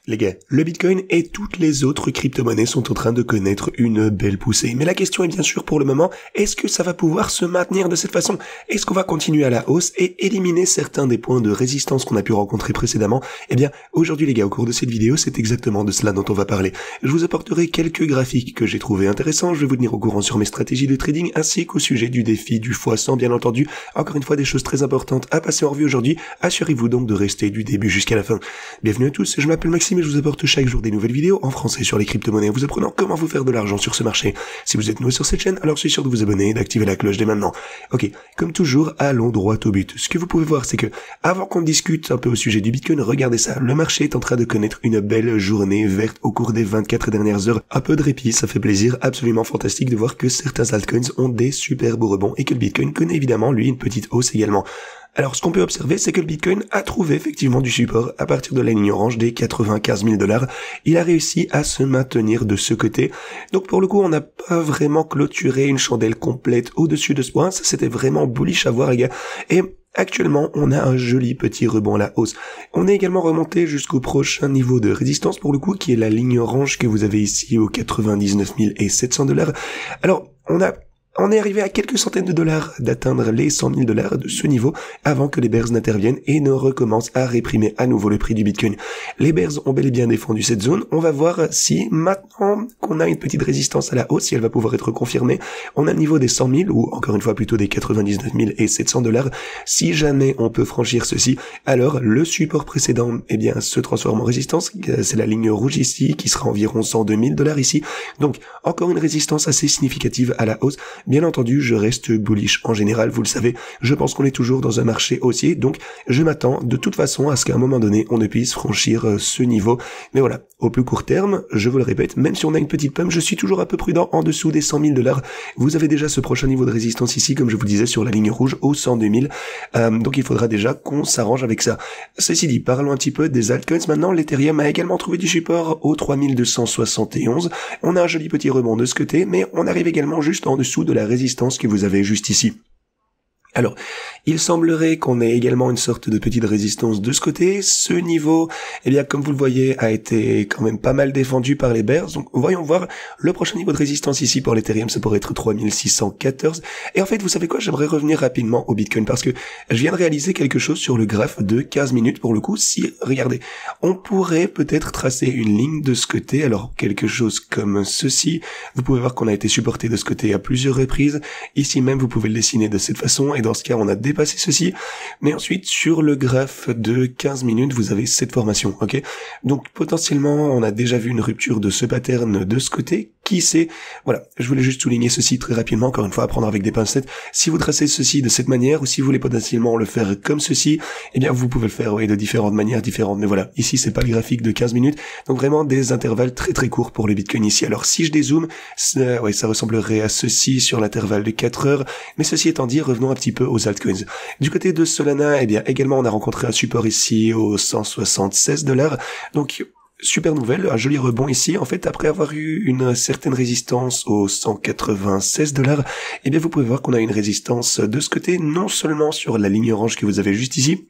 Les gars, le Bitcoin et toutes les autres crypto-monnaies sont en train de connaître une belle poussée. Mais la question est bien sûr pour le moment, est-ce que ça va pouvoir se maintenir de cette façon? Est-ce qu'on va continuer à la hausse et éliminer certains des points de résistance qu'on a pu rencontrer précédemment? Eh bien, aujourd'hui les gars, au cours de cette vidéo, c'est exactement de cela dont on va parler. Je vous apporterai quelques graphiques que j'ai trouvé intéressants, je vais vous tenir au courant sur mes stratégies de trading ainsi qu'au sujet du défi du x100 bien entendu. Encore une fois, des choses très importantes à passer en revue aujourd'hui. Assurez-vous donc de rester du début jusqu'à la fin. Bienvenue à tous, je m'appelle Maxime et je vous apporte chaque jour des nouvelles vidéos en français sur les crypto-monnaies en vous apprenant comment vous faire de l'argent sur ce marché. Si vous êtes nouveau sur cette chaîne, alors je suis sûr de vous abonner et d'activer la cloche dès maintenant. Ok, comme toujours, allons droit au but. Ce que vous pouvez voir, c'est que, avant qu'on discute un peu au sujet du Bitcoin, regardez ça, le marché est en train de connaître une belle journée verte au cours des 24 dernières heures. Un peu de répit, ça fait plaisir, absolument fantastique de voir que certains altcoins ont des superbes rebonds et que le Bitcoin connaît évidemment, lui, une petite hausse également. Alors, ce qu'on peut observer, c'est que le Bitcoin a trouvé effectivement du support à partir de la ligne orange des 95 000 $. Il a réussi à se maintenir de ce côté. Donc, pour le coup, on n'a pas vraiment clôturé une chandelle complète au-dessus de ce point. Ça, c'était vraiment bullish à voir, les gars. Et actuellement, on a un joli petit rebond à la hausse. On est également remonté jusqu'au prochain niveau de résistance, pour le coup, qui est la ligne orange que vous avez ici aux 99 700 $. Alors, on est arrivé à quelques centaines de dollars d'atteindre les 100 000 $ de ce niveau avant que les bears n'interviennent et ne recommencent à réprimer à nouveau le prix du Bitcoin. Les bears ont bel et bien défendu cette zone. On va voir si maintenant qu'on a une petite résistance à la hausse, si elle va pouvoir être confirmée, on a le niveau des 100 000 ou encore une fois plutôt des 99 700 $. Si jamais on peut franchir ceci, alors le support précédent, eh bien, se transforme en résistance. C'est la ligne rouge ici qui sera environ 102 000 $ ici. Donc, encore une résistance assez significative à la hausse. Bien entendu, je reste bullish en général, vous le savez, je pense qu'on est toujours dans un marché haussier, donc je m'attends de toute façon à ce qu'à un moment donné, on ne puisse franchir ce niveau. Mais voilà, au plus court terme, je vous le répète, même si on a une petite pump, je suis toujours un peu prudent en dessous des 100 000 $. Vous avez déjà ce prochain niveau de résistance ici, comme je vous disais, sur la ligne rouge, aux 102 000. Donc il faudra déjà qu'on s'arrange avec ça. Ceci dit, parlons un petit peu des altcoins maintenant. L'Ethereum a également trouvé du support aux 3271. On a un joli petit rebond de ce côté, mais on arrive également juste en dessous de la résistance que vous avez juste ici. Alors, il semblerait qu'on ait également une sorte de petite résistance de ce côté. Ce niveau, eh bien, comme vous le voyez, a été quand même pas mal défendu par les bears. Donc, voyons voir le prochain niveau de résistance ici pour l'Ethereum, ça pourrait être 3614. Et en fait, vous savez quoi, j'aimerais revenir rapidement au Bitcoin parce que je viens de réaliser quelque chose sur le graphe de 15 minutes pour le coup. Si, regardez, on pourrait peut-être tracer une ligne de ce côté. Alors, quelque chose comme ceci. Vous pouvez voir qu'on a été supporté de ce côté à plusieurs reprises. Ici même, vous pouvez le dessiner de cette façon. Et dans ce cas, on a dépassé ceci. Mais ensuite, sur le graphe de 15 minutes, vous avez cette formation, ok? Donc, potentiellement, on a déjà vu une rupture de ce pattern de ce côté. Qui sait? Voilà. Je voulais juste souligner ceci très rapidement, encore une fois, à prendre avec des pincettes. Si vous tracez ceci de cette manière, ou si vous voulez potentiellement le faire comme ceci, eh bien, vous pouvez le faire, oui, de différentes manières différentes. Mais voilà. Ici, c'est pas le graphique de 15 minutes. Donc, vraiment, des intervalles très très courts pour le Bitcoin ici. Alors, si je dézoome, ça ressemblerait à ceci sur l'intervalle de 4 heures. Mais ceci étant dit, revenons un petit peu aux altcoins. Du côté de Solana, eh bien, également, on a rencontré un support ici aux 176 $. Donc, super nouvelle, un joli rebond ici. En fait, après avoir eu une certaine résistance aux 196 $, eh bien, vous pouvez voir qu'on a une résistance de ce côté, non seulement sur la ligne orange que vous avez juste ici,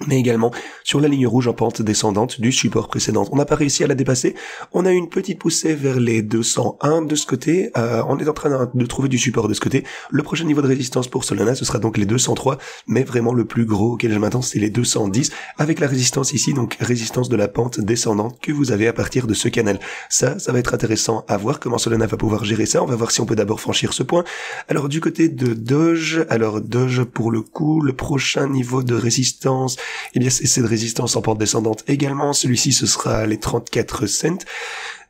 mais également sur la ligne rouge en pente descendante du support précédent. On n'a pas réussi à la dépasser. On a eu une petite poussée vers les 201 de ce côté. On est en train de trouver du support de ce côté. Le prochain niveau de résistance pour Solana, ce sera donc les 203, mais vraiment le plus gros auquel je m'attends, c'est les 210, avec la résistance ici, donc résistance de la pente descendante que vous avez à partir de ce canal. Ça va être intéressant à voir comment Solana va pouvoir gérer ça. On va voir si on peut d'abord franchir ce point. Alors du côté de Doge, pour le coup, le prochain niveau de résistance, eh bien c'est cette résistance en pente descendante également, celui-ci ce sera les 34 cents.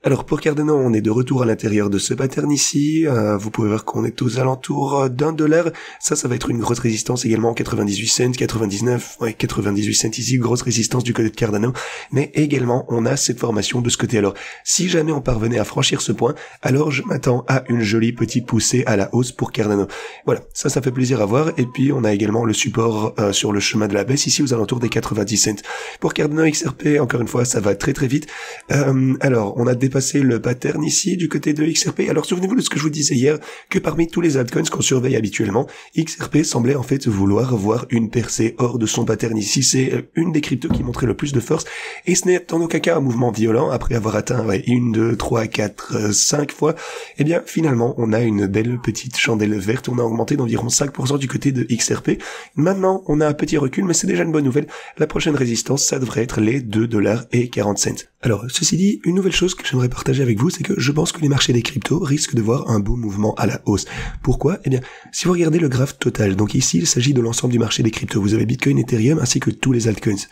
Alors pour Cardano, on est de retour à l'intérieur de ce pattern ici, vous pouvez voir qu'on est aux alentours d'1 $, ça va être une grosse résistance également, 98 cents, 99, 98 cents ici, grosse résistance du côté de Cardano, mais également on a cette formation de ce côté. Alors si jamais on parvenait à franchir ce point, alors je m'attends à une jolie petite poussée à la hausse pour Cardano. Voilà, ça fait plaisir à voir, et puis on a également le support sur le chemin de la baisse ici aux alentours des 90 cents. Pour Cardano XRP, encore une fois, ça va très très vite. Alors on a des dépasser le pattern ici du côté de XRP. Alors souvenez-vous de ce que je vous disais hier, que parmi tous les altcoins qu'on surveille habituellement, XRP semblait en fait vouloir voir une percée hors de son pattern ici. C'est une des cryptos qui montrait le plus de force, et ce n'est en aucun cas un mouvement violent après avoir atteint 1, 2, 3, 4, 5 fois. Eh bien finalement on a une belle petite chandelle verte, on a augmenté d'environ 5% du côté de XRP. Maintenant on a un petit recul, mais c'est déjà une bonne nouvelle. La prochaine résistance, ça devrait être les 2,40$. Alors, ceci dit, une nouvelle chose que j'aimerais partager avec vous, c'est que je pense que les marchés des cryptos risquent de voir un beau mouvement à la hausse. Pourquoi? Eh bien, si vous regardez le graphe total, donc ici, il s'agit de l'ensemble du marché des cryptos. Vous avez Bitcoin, Ethereum, ainsi que tous les altcoins.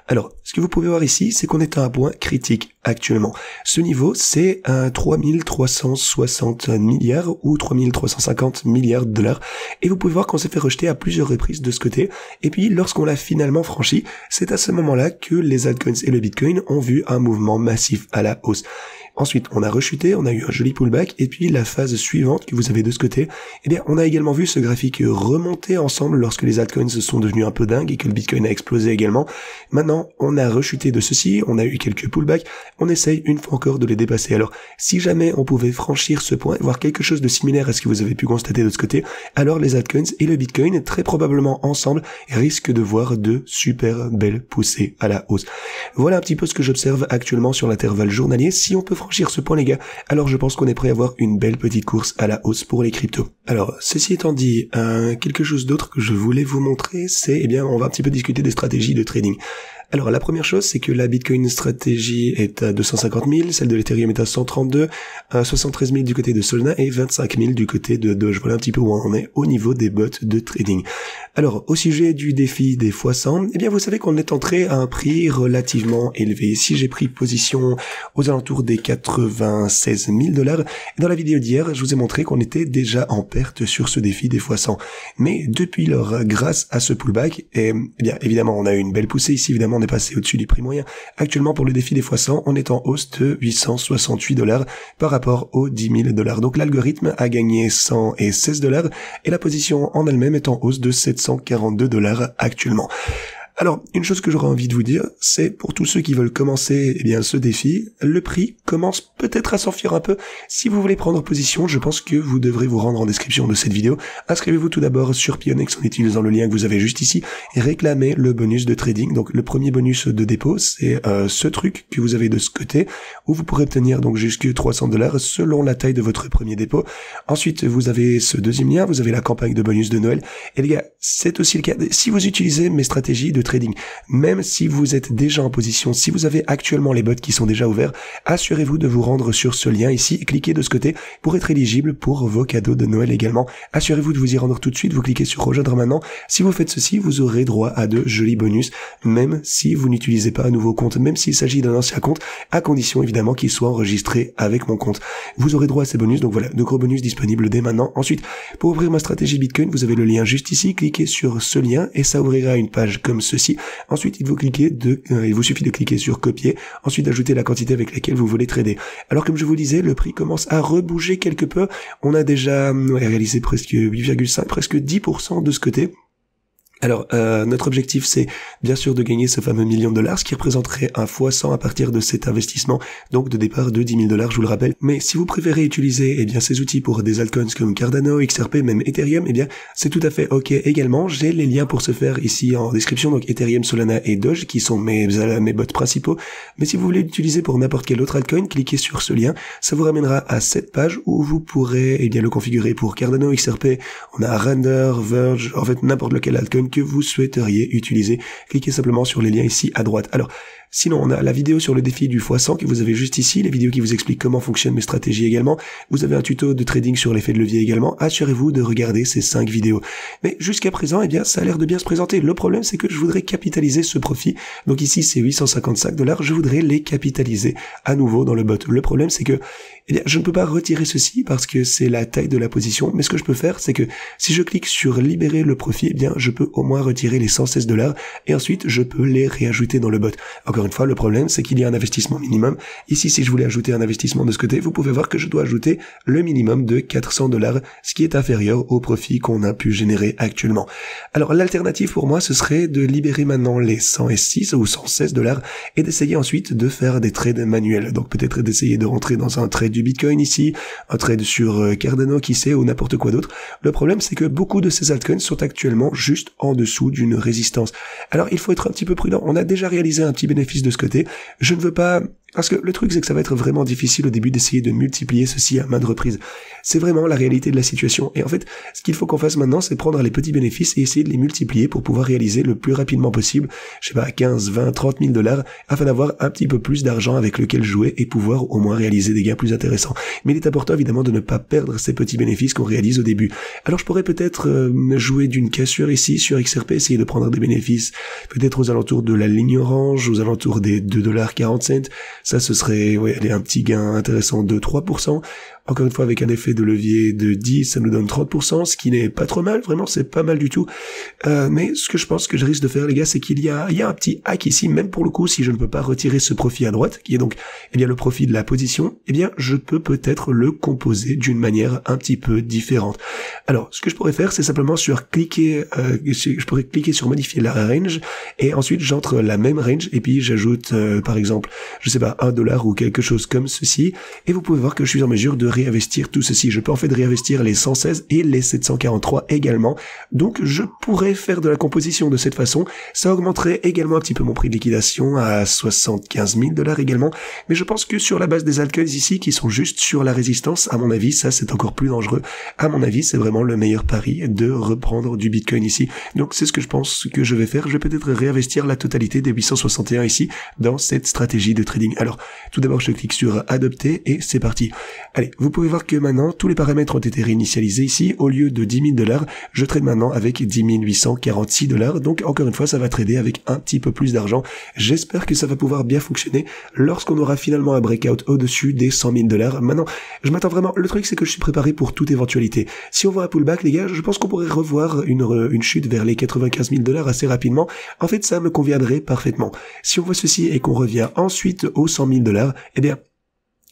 Alors, ce que vous pouvez voir ici, c'est qu'on est à un point critique actuellement. Ce niveau, c'est 3360 milliards ou 3350 milliards de dollars. Et vous pouvez voir qu'on s'est fait rejeter à plusieurs reprises de ce côté. Et puis, lorsqu'on l'a finalement franchi, c'est à ce moment-là que les altcoins et le Bitcoin ont vu un mouvement massif à la hausse. Ensuite, on a rechuté, on a eu un joli pullback, et puis la phase suivante que vous avez de ce côté, eh bien, on a également vu ce graphique remonter ensemble lorsque les altcoins sont devenus un peu dingues et que le Bitcoin a explosé également. Maintenant, on a rechuté de ceci, on a eu quelques pullbacks, on essaye une fois encore de les dépasser. Alors, si jamais on pouvait franchir ce point, voir quelque chose de similaire à ce que vous avez pu constater de ce côté, alors les altcoins et le Bitcoin, très probablement ensemble, risquent de voir de super belles poussées à la hausse. Voilà un petit peu ce que j'observe actuellement sur l'intervalle journalier. Si on peut franchir ce point les gars, alors je pense qu'on est prêt à avoir une belle petite course à la hausse pour les cryptos. Alors, ceci étant dit, quelque chose d'autre que je voulais vous montrer, c'est, eh bien, on va un petit peu discuter des stratégies de trading. Alors la première chose, c'est que la Bitcoin stratégie est à 250 000, celle de l'Ethereum est à 132, 73 000 du côté de Solana et 25 000 du côté de Doge. Voilà un petit peu où on est au niveau des bots de trading. Alors au sujet du défi des x100, eh bien vous savez qu'on est entré à un prix relativement élevé. Ici j'ai pris position aux alentours des 96 000 $. Et dans la vidéo d'hier, je vous ai montré qu'on était déjà en perte sur ce défi des x100. Mais depuis lors, grâce à ce pullback, eh bien évidemment on a eu une belle poussée ici, évidemment on est passé au-dessus du prix moyen. Actuellement, pour le défi des x100, on est en hausse de 868 $ par rapport aux 10 000 $. Donc l'algorithme a gagné 116 $ et la position en elle-même est en hausse de 742 $ actuellement. Alors, une chose que j'aurais envie de vous dire, c'est pour tous ceux qui veulent commencer eh bien ce défi, le prix commence peut-être à s'enfuir un peu. Si vous voulez prendre position, je pense que vous devrez vous rendre en description de cette vidéo. Inscrivez-vous tout d'abord sur Pionex en utilisant le lien que vous avez juste ici et réclamez le bonus de trading. Donc le premier bonus de dépôt, c'est ce truc que vous avez de ce côté, où vous pourrez obtenir donc jusqu'à 300 $ selon la taille de votre premier dépôt. Ensuite, vous avez ce deuxième lien, vous avez la campagne de bonus de Noël. Et les gars, c'est aussi le cas si vous utilisez mes stratégies de trading. Même si vous êtes déjà en position, si vous avez actuellement les bots qui sont déjà ouverts, assurez-vous de vous rendre sur ce lien ici et cliquez de ce côté pour être éligible pour vos cadeaux de Noël également. Assurez-vous de vous y rendre tout de suite, vous cliquez sur rejoindre maintenant. Si vous faites ceci, vous aurez droit à de jolis bonus, même si vous n'utilisez pas un nouveau compte, même s'il s'agit d'un ancien compte, à condition évidemment qu'il soit enregistré avec mon compte. Vous aurez droit à ces bonus, donc voilà, de gros bonus disponibles dès maintenant. Ensuite, pour ouvrir ma stratégie Bitcoin, vous avez le lien juste ici, cliquez sur ce lien et ça ouvrira une page comme ceci. Ensuite, il vous suffit de cliquer sur copier, ensuite d'ajouter la quantité avec laquelle vous voulez trader. Alors comme je vous le disais, le prix commence à rebouger quelque peu. On a déjà réalisé presque 8,5, presque 10% de ce côté. Alors, notre objectif, c'est bien sûr de gagner ce fameux $1 million, ce qui représenterait un x100 à partir de cet investissement, donc de départ de 10 000 $, je vous le rappelle. Mais si vous préférez utiliser eh bien ces outils pour des altcoins comme Cardano, XRP, même Ethereum, eh bien c'est tout à fait ok également. J'ai les liens pour ce faire ici en description, donc Ethereum, Solana et Doge, qui sont mes bots principaux. Mais si vous voulez l'utiliser pour n'importe quel autre altcoin, cliquez sur ce lien, ça vous ramènera à cette page où vous pourrez eh bien le configurer pour Cardano, XRP, on a Render, Verge, en fait n'importe lequel altcoin que vous souhaiteriez utiliser. Cliquez simplement sur les liens ici à droite. Alors, sinon, on a la vidéo sur le défi du x100 que vous avez juste ici, les vidéos qui vous expliquent comment fonctionnent mes stratégies également. Vous avez un tuto de trading sur l'effet de levier également. Assurez-vous de regarder ces 5 vidéos. Mais jusqu'à présent, eh bien, ça a l'air de bien se présenter. Le problème, c'est que je voudrais capitaliser ce profit. Donc ici, c'est 855 $. Je voudrais les capitaliser à nouveau dans le bot. Le problème, c'est que eh bien, je ne peux pas retirer ceci parce que c'est la taille de la position. Mais ce que je peux faire, c'est que si je clique sur libérer le profit, eh bien, je peux au moins retirer les 116 $ et ensuite, je peux les réajouter dans le bot. Alors, encore une fois, le problème, c'est qu'il y a un investissement minimum. Ici, si je voulais ajouter un investissement de ce côté, vous pouvez voir que je dois ajouter le minimum de 400 $, ce qui est inférieur au profit qu'on a pu générer actuellement. Alors, l'alternative pour moi, ce serait de libérer maintenant les 106 ou 116 $ et d'essayer ensuite de faire des trades manuels. Donc, peut-être d'essayer de rentrer dans un trade du Bitcoin ici, un trade sur Cardano, qui sait, ou n'importe quoi d'autre. Le problème, c'est que beaucoup de ces altcoins sont actuellement juste en dessous d'une résistance. Alors, il faut être un petit peu prudent. On a déjà réalisé un petit bénéfice de ce côté. Je ne veux pas... Parce que le truc, c'est que ça va être vraiment difficile au début d'essayer de multiplier ceci à maintes reprises. C'est vraiment la réalité de la situation. Et en fait, ce qu'il faut qu'on fasse maintenant, c'est prendre les petits bénéfices et essayer de les multiplier pour pouvoir réaliser le plus rapidement possible, je sais pas, 15, 20, 30 000 $, afin d'avoir un petit peu plus d'argent avec lequel jouer et pouvoir au moins réaliser des gains plus intéressants. Mais il est important évidemment de ne pas perdre ces petits bénéfices qu'on réalise au début. Alors je pourrais peut-être jouer d'une cassure ici sur XRP, essayer de prendre des bénéfices peut-être aux alentours de la ligne orange, aux alentours des 2,40 $. Ça, ce serait un petit gain intéressant de 3%. Encore une fois, avec un effet de levier de 10, ça nous donne 30%, ce qui n'est pas trop mal, vraiment, c'est pas mal du tout. Mais ce que je pense que je risque de faire, les gars, c'est qu'il y a un petit hack ici, même pour le coup, si je ne peux pas retirer ce profit à droite, qui est donc, le profit de la position, je peux peut-être le composer d'une manière un petit peu différente. Alors, ce que je pourrais faire, c'est simplement je pourrais cliquer sur modifier la range, et ensuite, j'entre la même range, et puis j'ajoute, par exemple, je sais pas, $1 ou quelque chose comme ceci, et vous pouvez voir que je suis en mesure de réinvestir tout ceci. Je peux en fait réinvestir les 116 et les 743 également. Donc je pourrais faire de la composition de cette façon. Ça augmenterait également un petit peu mon prix de liquidation à 75 000 $ également. Mais je pense que sur la base des altcoins ici qui sont juste sur la résistance, à mon avis, ça c'est encore plus dangereux. À mon avis, c'est vraiment le meilleur pari de reprendre du Bitcoin ici. Donc c'est ce que je pense que je vais faire. Je vais peut-être réinvestir la totalité des 861 ici dans cette stratégie de trading. Alors tout d'abord, je clique sur adopter et c'est parti. Allez, vous pouvez voir que maintenant, tous les paramètres ont été réinitialisés ici. Au lieu de 10 000 $, je trade maintenant avec 10 846 $. Donc, encore une fois, ça va trader avec un petit peu plus d'argent. J'espère que ça va pouvoir bien fonctionner lorsqu'on aura finalement un breakout au-dessus des 100 000 $. Maintenant, je m'attends vraiment... Le truc, c'est que je suis préparé pour toute éventualité. Si on voit un pullback, les gars, je pense qu'on pourrait revoir une chute vers les 95 000 $ assez rapidement. En fait, ça me conviendrait parfaitement. Si on voit ceci et qu'on revient ensuite aux 100 000 $, eh bien,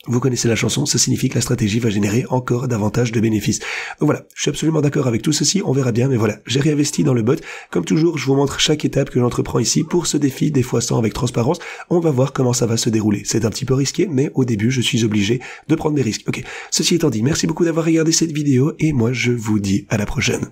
vous connaissez la chanson, ça signifie que la stratégie va générer encore davantage de bénéfices. Donc voilà, je suis absolument d'accord avec tout ceci, on verra bien, mais voilà, j'ai réinvesti dans le bot. Comme toujours, je vous montre chaque étape que j'entreprends ici pour ce défi des x100 avec transparence. On va voir comment ça va se dérouler. C'est un petit peu risqué, mais au début, je suis obligé de prendre des risques. Ok, ceci étant dit, merci beaucoup d'avoir regardé cette vidéo et moi, je vous dis à la prochaine.